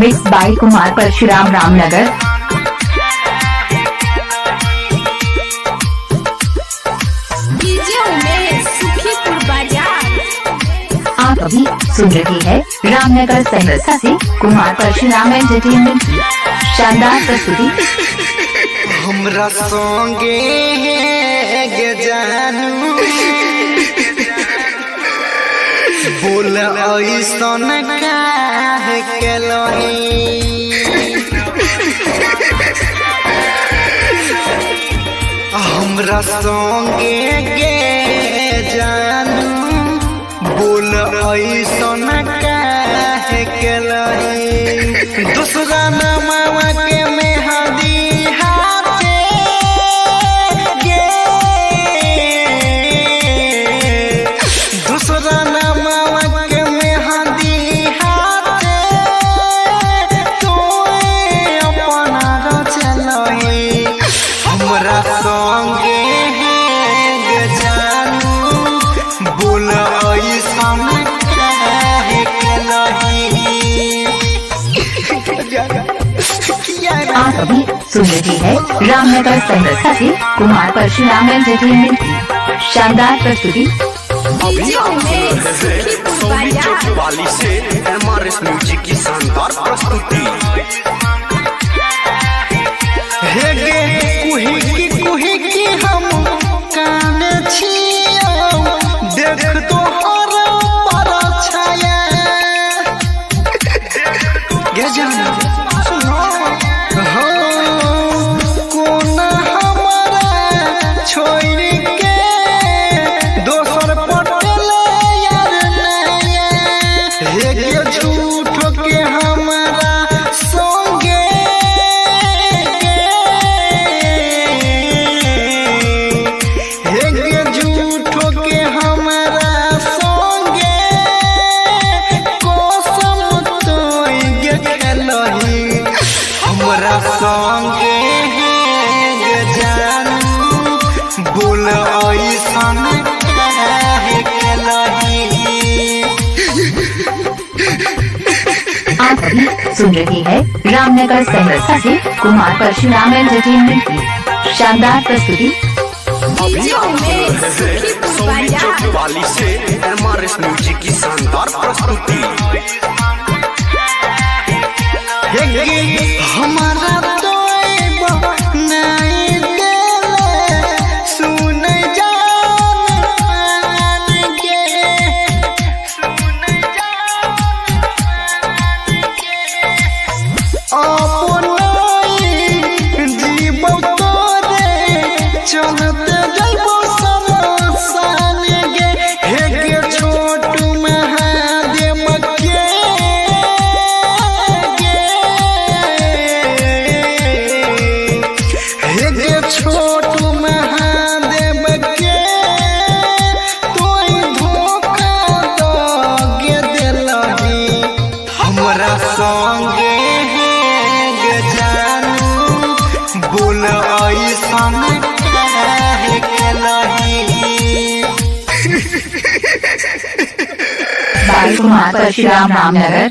Mix by Kumar Parshuram Ramnagar. आप अभी सुन रहे हैं रामनगर सहरसा से कुमार परशुराम एंटरटेनमेंट की शानदार प्रस्तुति। हमरा संगे गे जानू बोल ऐसन काहे केलही, हमरा संगे गे जानू बोल ऐसन काहे केलही। दूसरा नामा के मेहदी हाथे गे, दूसरा नामा के मेहदी हाथे तोए अपना रचलही। हमरा संगे गे जानू बोल ऐसन काहे केलही। आप अभी सुन रहे हैं रामनगर सहरसा से कुमार परशुराम एंटरटेनमेंट की शानदार प्रस्तुति। वाली से MRS म्यूजिक की शानदार प्रस्तुति। कुही की हम कान छियो देख तो हर पर छाया गे जाना सुनो हो कोना हमारा छोड़ के दोसर पटल यार नया हे झूठ के हमारा संगे हे झूठ के हमारा संगे कसम तोय गे खेलही। हमरा संगे गे जानू बोल ऐसन काहे केलही। आप अभी सुन रहे हैं रामनगर सहरसा से कुमार परशुराम एंटरटेनमेंट की शानदार प्रस्तुति। वाली से MRS म्यूजिक की शानदार प्रस्तुति। हमारा नहीं देले सुन जान मान के, अपनाई जीव तोरे चलते जइबो समसान गे। हे छोट महादेव के हे छोट महादेव के तोय धोखा दगे देलही। हमरा संगे गे जानू बोल ऐसन काहे केलही। बाय कुमार परशुराम रामनगर।